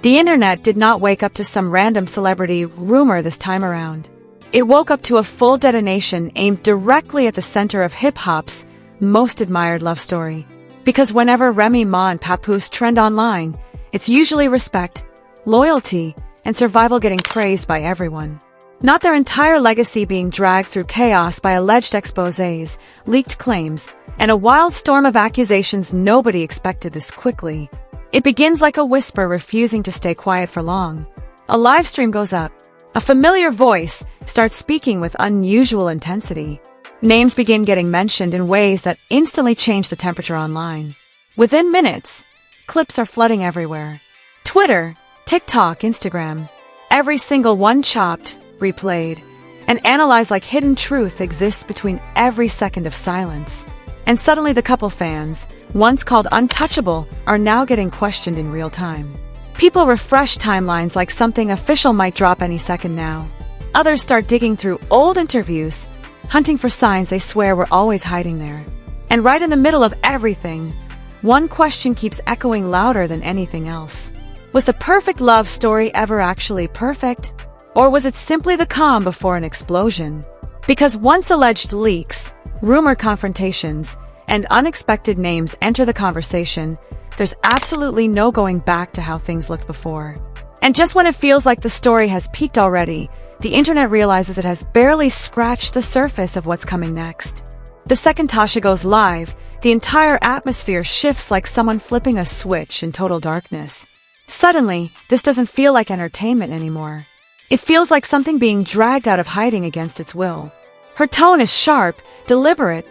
The internet did not wake up to some random celebrity rumor this time around. It woke up to a full detonation aimed directly at the center of hip-hop's most admired love story. Because whenever Remy Ma and Papoose trend online, it's usually respect, loyalty, and survival getting praised by everyone. Not their entire legacy being dragged through chaos by alleged exposés, leaked claims, and a wild storm of accusations. Nobody expected this quickly. It begins like a whisper refusing to stay quiet for long. A live stream goes up. A familiar voice starts speaking with unusual intensity. Names begin getting mentioned in ways that instantly change the temperature online. Within minutes, clips are flooding everywhere. Twitter, TikTok, Instagram. Every single one chopped, replayed, and analyzed like hidden truth exists between every second of silence. And suddenly the couple fans, once called untouchable, are now getting questioned in real time. People refresh timelines like something official might drop any second now. Others start digging through old interviews, hunting for signs they swear were always hiding there. And right in the middle of everything, one question keeps echoing louder than anything else. Was the perfect love story ever actually perfect? Or was it simply the calm before an explosion? Because once alleged leaks, rumor confrontations, and unexpected names enter the conversation, there's absolutely no going back to how things looked before. And just when it feels like the story has peaked already, the internet realizes it has barely scratched the surface of what's coming next. The second Tasha goes live, the entire atmosphere shifts like someone flipping a switch in total darkness. Suddenly, this doesn't feel like entertainment anymore. It feels like something being dragged out of hiding against its will. Her tone is sharp, deliberate,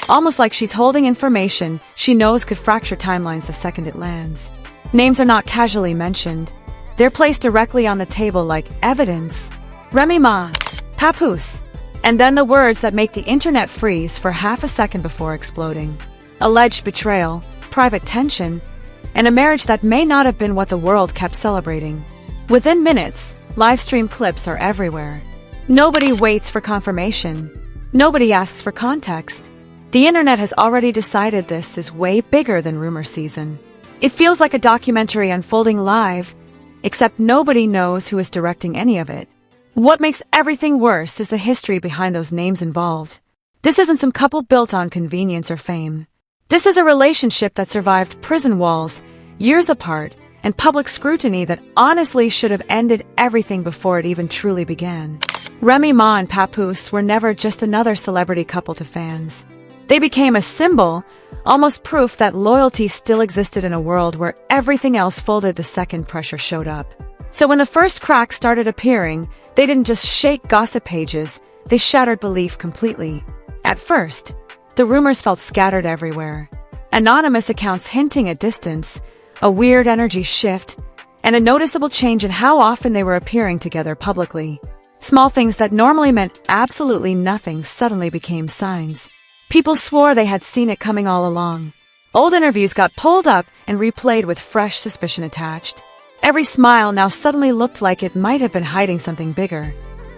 almost like she's holding information she knows could fracture timelines the second it lands. Names are not casually mentioned. They're placed directly on the table like evidence. Remy Ma, Papoose, and then the words that make the internet freeze for half a second before exploding. Alleged betrayal, private tension, and a marriage that may not have been what the world kept celebrating. Within minutes, livestream clips are everywhere. Nobody waits for confirmation. Nobody asks for context. The internet has already decided this is way bigger than rumor season. It feels like a documentary unfolding live, except nobody knows who is directing any of it. What makes everything worse is the history behind those names involved. This isn't some couple built on convenience or fame. This is a relationship that survived prison walls, years apart, and public scrutiny that honestly should have ended everything before it even truly began. Remy Ma and Papoose were never just another celebrity couple to fans. They became a symbol, almost proof that loyalty still existed in a world where everything else folded the second pressure showed up. So when the first cracks started appearing, they didn't just shake gossip pages, they shattered belief completely. At first, the rumors felt scattered everywhere. Anonymous accounts hinting at distance, a weird energy shift, and a noticeable change in how often they were appearing together publicly. Small things that normally meant absolutely nothing suddenly became signs. People swore they had seen it coming all along. Old interviews got pulled up and replayed with fresh suspicion attached. Every smile now suddenly looked like it might have been hiding something bigger.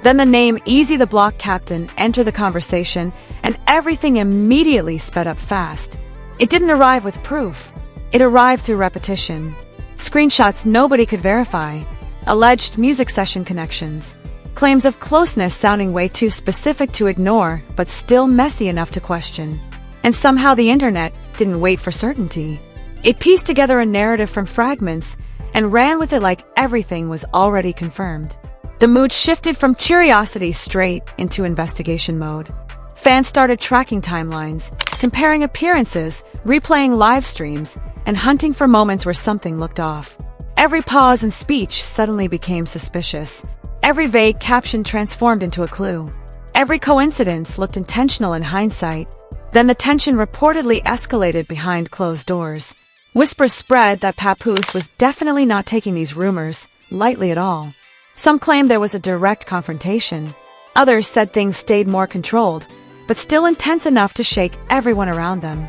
Then the name Easy the Block Captain entered the conversation, and everything immediately sped up fast. It didn't arrive with proof. It arrived through repetition. Screenshots nobody could verify. Alleged music session connections. Claims of closeness sounding way too specific to ignore, but still messy enough to question. And somehow the internet didn't wait for certainty. It pieced together a narrative from fragments and ran with it like everything was already confirmed. The mood shifted from curiosity straight into investigation mode. Fans started tracking timelines, comparing appearances, replaying live streams, and hunting for moments where something looked off. Every pause in speech suddenly became suspicious. Every vague caption transformed into a clue. Every coincidence looked intentional in hindsight. Then the tension reportedly escalated behind closed doors. Whispers spread that Papoose was definitely not taking these rumors lightly at all. Some claimed there was a direct confrontation. Others said things stayed more controlled, but still intense enough to shake everyone around them.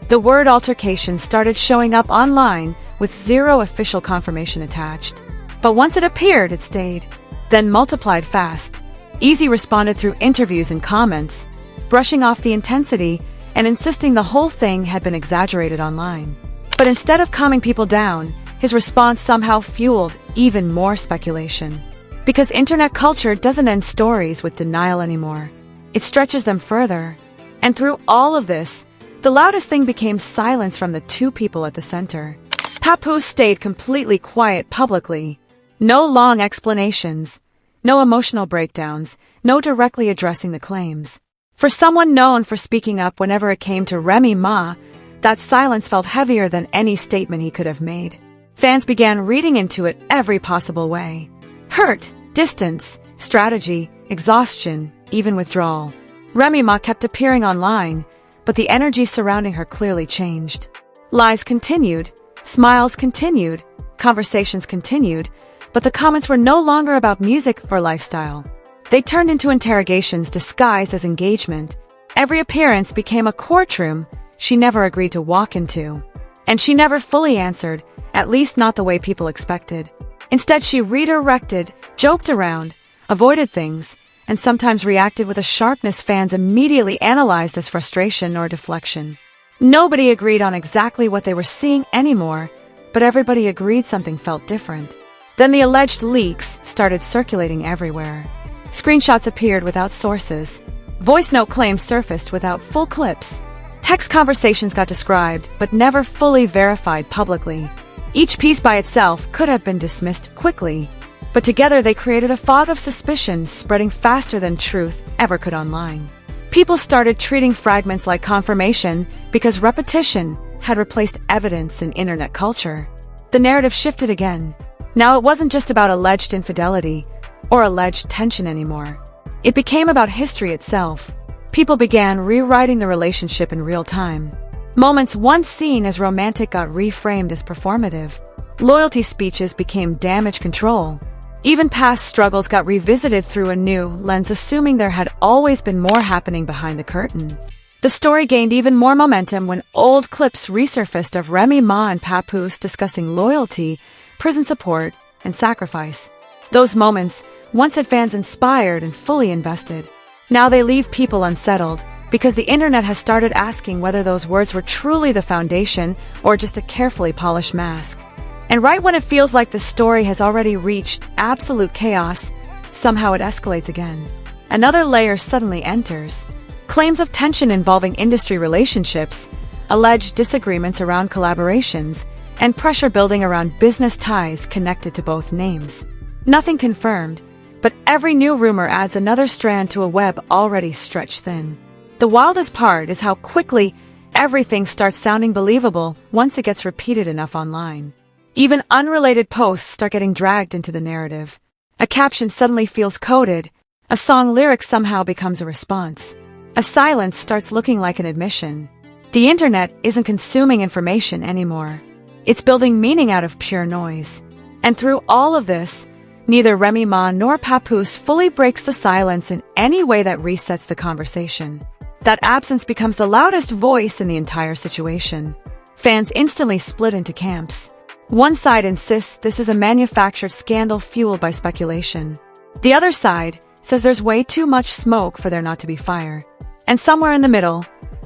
The word altercation started showing up online with zero official confirmation attached. But once it appeared, it stayed, then multiplied fast. Easy responded through interviews and comments, brushing off the intensity and insisting the whole thing had been exaggerated online. But instead of calming people down, his response somehow fueled even more speculation. Because internet culture doesn't end stories with denial anymore. It stretches them further. And through all of this, the loudest thing became silence from the two people at the center. Papoose stayed completely quiet publicly. No long explanations, no emotional breakdowns, no directly addressing the claims. For someone known for speaking up whenever it came to Remy Ma, that silence felt heavier than any statement he could have made. Fans began reading into it every possible way. Hurt, distance, strategy, exhaustion, even withdrawal. Remy Ma kept appearing online, but the energy surrounding her clearly changed. Lies continued, smiles continued, conversations continued, but the comments were no longer about music or lifestyle. They turned into interrogations disguised as engagement. Every appearance became a courtroom she never agreed to walk into. And she never fully answered, at least not the way people expected. Instead, she redirected, joked around, avoided things, and sometimes reacted with a sharpness fans immediately analyzed as frustration or deflection. Nobody agreed on exactly what they were seeing anymore, but everybody agreed something felt different. Then the alleged leaks started circulating everywhere. Screenshots appeared without sources. Voice note claims surfaced without full clips. Text conversations got described, but never fully verified publicly. Each piece by itself could have been dismissed quickly, but together they created a fog of suspicion spreading faster than truth ever could online. People started treating fragments like confirmation because repetition had replaced evidence in internet culture. The narrative shifted again. Now it wasn't just about alleged infidelity or alleged tension anymore. It became about history itself. People began rewriting the relationship in real time. Moments once seen as romantic got reframed as performative. Loyalty speeches became damage control. Even past struggles got revisited through a new lens, assuming there had always been more happening behind the curtain. The story gained even more momentum when old clips resurfaced of Remy Ma and Papoose discussing loyalty, prison support, and sacrifice. Those moments once had fans inspired and fully invested. Now they leave people unsettled, because the internet has started asking whether those words were truly the foundation or just a carefully polished mask. And right when it feels like the story has already reached absolute chaos, somehow it escalates again. Another layer suddenly enters. Claims of tension involving industry relationships, alleged disagreements around collaborations, and pressure building around business ties connected to both names. Nothing confirmed, but every new rumor adds another strand to a web already stretched thin. The wildest part is how quickly everything starts sounding believable once it gets repeated enough online. Even unrelated posts start getting dragged into the narrative. A caption suddenly feels coded. A song lyric somehow becomes a response. A silence starts looking like an admission. The internet isn't consuming information anymore. It's building meaning out of pure noise. And through all of this, neither Remy Ma nor Papoose fully breaks the silence in any way that resets the conversation. That absence becomes the loudest voice in the entire situation. Fans instantly split into camps. One side insists this is a manufactured scandal fueled by speculation. The other side says there's way too much smoke for there not to be fire. And somewhere in the middle,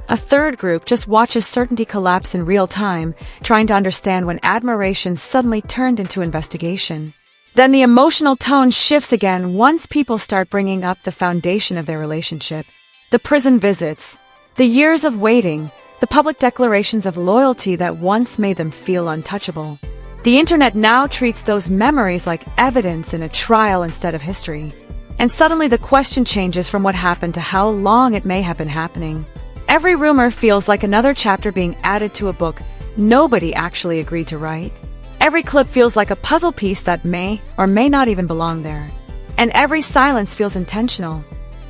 a third group just watches certainty collapse in real time, trying to understand when admiration suddenly turned into investigation. Then the emotional tone shifts again once people start bringing up the foundation of their relationship. The prison visits, the years of waiting, the public declarations of loyalty that once made them feel untouchable. The internet now treats those memories like evidence in a trial instead of history. And suddenly the question changes from what happened to how long it may have been happening. Every rumor feels like another chapter being added to a book nobody actually agreed to write. Every clip feels like a puzzle piece that may or may not even belong there. And every silence feels intentional,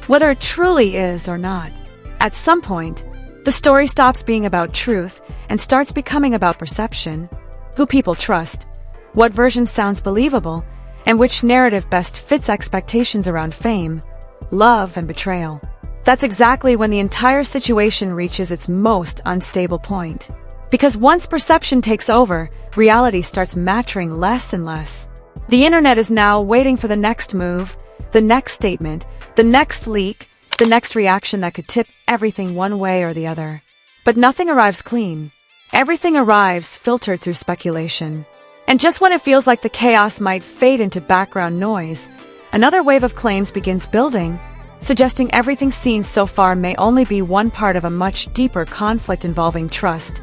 whether it truly is or not. At some point, the story stops being about truth and starts becoming about perception, who people trust, what version sounds believable, and which narrative best fits expectations around fame, love, and betrayal. That's exactly when the entire situation reaches its most unstable point. Because once perception takes over, reality starts mattering less and less. The internet is now waiting for the next move, the next statement, the next leak, the next reaction that could tip everything one way or the other. But nothing arrives clean. Everything arrives filtered through speculation. And just when it feels like the chaos might fade into background noise, another wave of claims begins building, suggesting everything seen so far may only be one part of a much deeper conflict involving trust,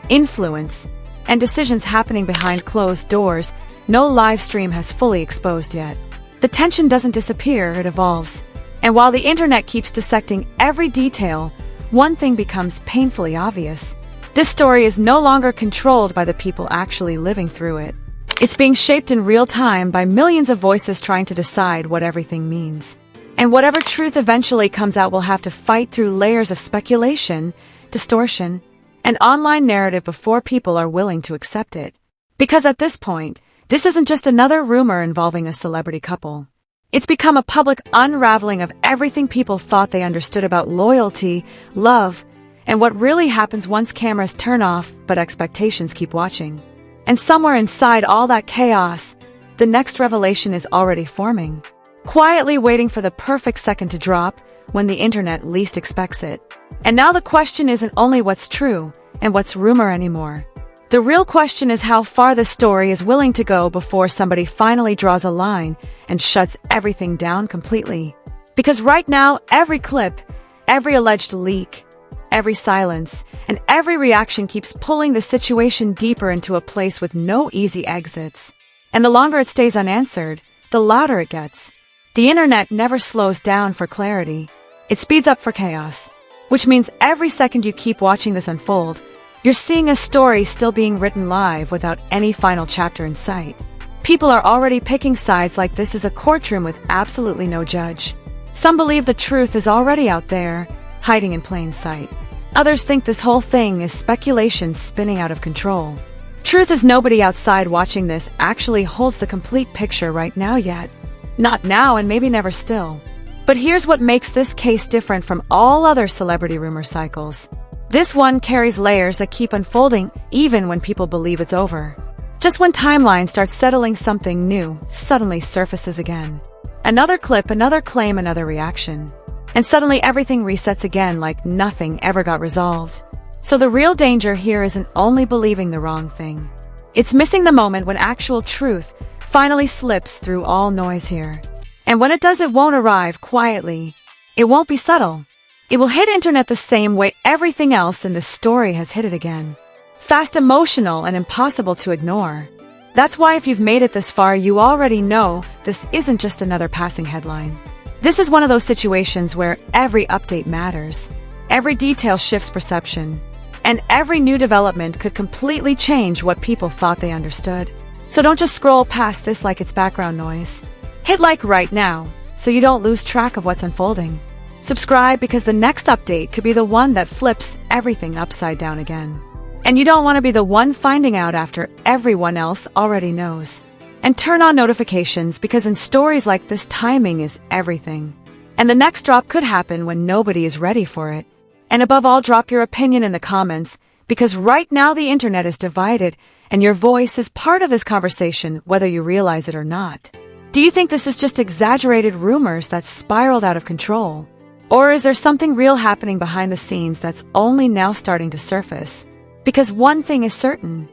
influence, and decisions happening behind closed doors no live stream has fully exposed yet. The tension doesn't disappear, it evolves. And while the internet keeps dissecting every detail, one thing becomes painfully obvious. This story is no longer controlled by the people actually living through it. It's being shaped in real time by millions of voices trying to decide what everything means. And whatever truth eventually comes out will have to fight through layers of speculation, distortion, and online narrative before people are willing to accept it. Because at this point, this isn't just another rumor involving a celebrity couple. It's become a public unraveling of everything people thought they understood about loyalty, love, and what really happens once cameras turn off but expectations keep watching. And somewhere inside all that chaos, the next revelation is already forming, quietly waiting for the perfect second to drop when the internet least expects it. And now the question isn't only what's true and what's rumor anymore. The real question is how far the story is willing to go before somebody finally draws a line and shuts everything down completely. Because right now, every clip, every alleged leak, every silence, and every reaction keeps pulling the situation deeper into a place with no easy exits. And the longer it stays unanswered, the louder it gets. The internet never slows down for clarity. It speeds up for chaos. Which means every second you keep watching this unfold, you're seeing a story still being written live without any final chapter in sight. People are already picking sides like this is a courtroom with absolutely no judge. Some believe the truth is already out there, hiding in plain sight. Others think this whole thing is speculation spinning out of control. Truth is nobody outside watching this actually holds the complete picture right now yet. Not now and maybe never still. But here's what makes this case different from all other celebrity rumor cycles. This one carries layers that keep unfolding even when people believe it's over. Just when timeline starts settling, something new suddenly surfaces again. Another clip, another claim, another reaction. And suddenly everything resets again like nothing ever got resolved. So the real danger here isn't only believing the wrong thing. It's missing the moment when actual truth finally slips through all noise here. And when it does, it won't arrive quietly. It won't be subtle. It will hit internet the same way everything else in this story has hit it again. Fast, emotional, and impossible to ignore. That's why if you've made it this far, you already know this isn't just another passing headline. This is one of those situations where every update matters. Every detail shifts perception. And every new development could completely change what people thought they understood. So don't just scroll past this like it's background noise. Hit like right now, so you don't lose track of what's unfolding. Subscribe because the next update could be the one that flips everything upside down again. And you don't want to be the one finding out after everyone else already knows. And turn on notifications because in stories like this, timing is everything. And the next drop could happen when nobody is ready for it. And above all, drop your opinion in the comments because right now the internet is divided and your voice is part of this conversation whether you realize it or not. Do you think this is just exaggerated rumors that spiraled out of control? Or is there something real happening behind the scenes that's only now starting to surface? Because one thing is certain,